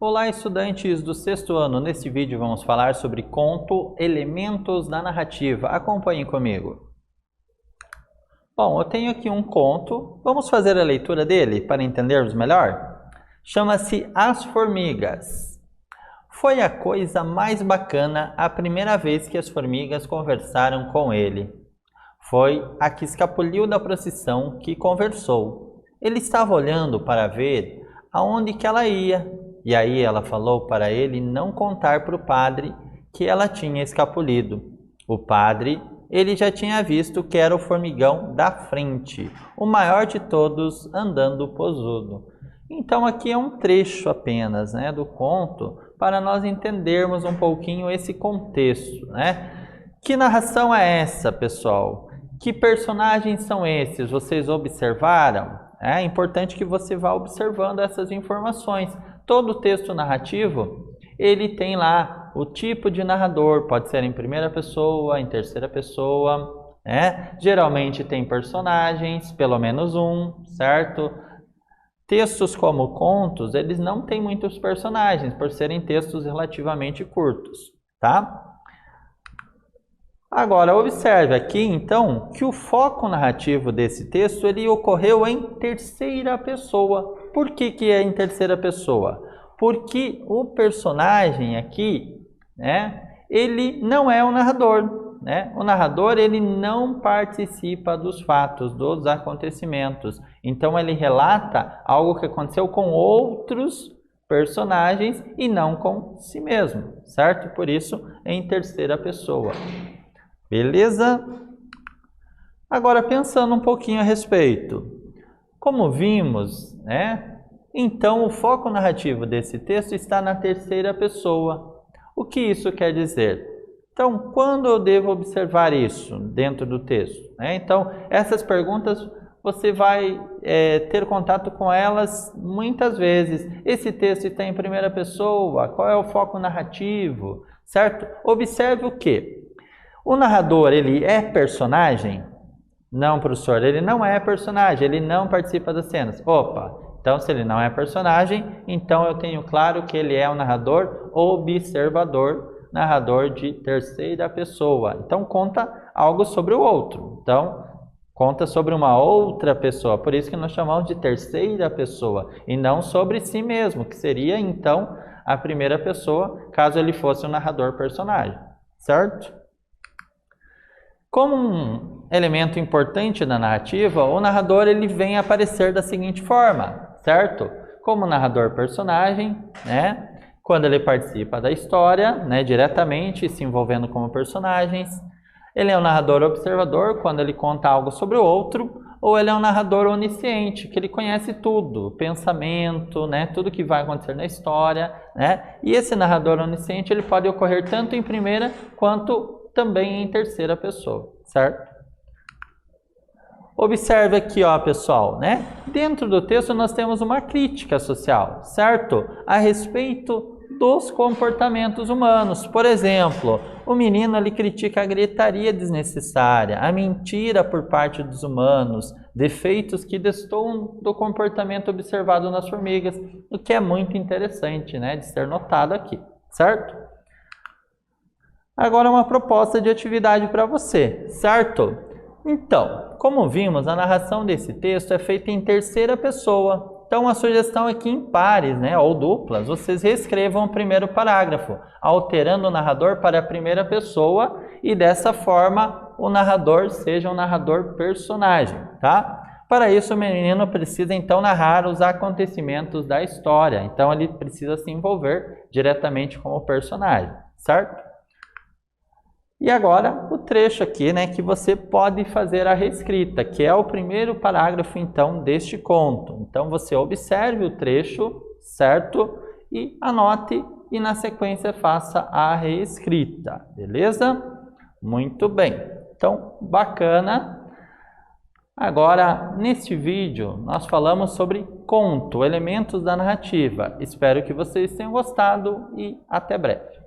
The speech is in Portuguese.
Olá, estudantes do sexto ano. Neste vídeo vamos falar sobre conto Elementos da Narrativa. Acompanhem comigo. Bom, eu tenho aqui um conto. Vamos fazer a leitura dele para entendermos melhor? Chama-se As Formigas. Foi a coisa mais bacana a primeira vez que as formigas conversaram com ele. Foi a que escapuliu da procissão que conversou. Ele estava olhando para ver aonde que ela ia. E aí ela falou para ele não contar para o padre que ela tinha escapulido. O padre, ele já tinha visto que era o formigão da frente, o maior de todos, andando posudo. Então aqui é um trecho apenas, do conto, para nós entendermos um pouquinho esse contexto, Que narração é essa, pessoal? Que personagens são esses? Vocês observaram? É importante que você vá observando essas informações. Todo texto narrativo, ele tem lá o tipo de narrador, pode ser em primeira pessoa, em terceira pessoa, Geralmente tem personagens, pelo menos um, certo? Textos como contos, eles não têm muitos personagens, por serem textos relativamente curtos, tá? Agora, observe aqui, então, que o foco narrativo desse texto, ele ocorreu em terceira pessoa. Por que é em terceira pessoa? Porque o personagem aqui, ele não é o narrador, O narrador, ele não participa dos fatos, dos acontecimentos. Então, ele relata algo que aconteceu com outros personagens e não com si mesmo, certo? Por isso, em terceira pessoa. Beleza? Agora, pensando um pouquinho a respeito. Como vimos, então o foco narrativo desse texto está na terceira pessoa. O que isso quer dizer? Então, quando eu devo observar isso dentro do texto? Então, essas perguntas você vai ter contato com elas muitas vezes. Esse texto está em primeira pessoa, qual é o foco narrativo, certo? Observe o quê? O narrador, ele é personagem? Não, professor, ele não é personagem, ele não participa das cenas. Opa, então se ele não é personagem, então eu tenho claro que ele é um narrador observador, narrador de terceira pessoa. Então conta algo sobre o outro, então conta sobre uma outra pessoa, por isso que nós chamamos de terceira pessoa, e não sobre si mesmo, que seria então a primeira pessoa, caso ele fosse um narrador personagem, certo? Como um elemento importante da narrativa, o narrador ele vem aparecer da seguinte forma, certo? Como narrador personagem, quando ele participa da história, diretamente, se envolvendo como personagens. Ele é um narrador observador, quando ele conta algo sobre o outro, ou ele é um narrador onisciente, que ele conhece tudo, pensamento, tudo que vai acontecer na história, E esse narrador onisciente, ele pode ocorrer tanto em primeira quanto também em terceira pessoa, certo? Observe aqui, pessoal, Dentro do texto nós temos uma crítica social, certo? A respeito dos comportamentos humanos. Por exemplo, o menino ali critica a gritaria desnecessária, a mentira por parte dos humanos, defeitos que destoam do comportamento observado nas formigas, o que é muito interessante, de ser notado aqui, certo? Agora uma proposta de atividade para você, certo? Então, como vimos, a narração desse texto é feita em terceira pessoa. Então, a sugestão aqui em pares, ou duplas, vocês reescrevam o primeiro parágrafo, alterando o narrador para a primeira pessoa e dessa forma o narrador seja um narrador personagem, tá? Para isso, o menino precisa então narrar os acontecimentos da história. Então, ele precisa se envolver diretamente com o personagem, certo? E agora, o trecho aqui, que você pode fazer a reescrita, que é o primeiro parágrafo, então, deste conto. Então, você observe o trecho, certo? E anote e, na sequência, faça a reescrita, beleza? Muito bem. Então, bacana. Agora, neste vídeo, nós falamos sobre conto, elementos da narrativa. Espero que vocês tenham gostado e até breve.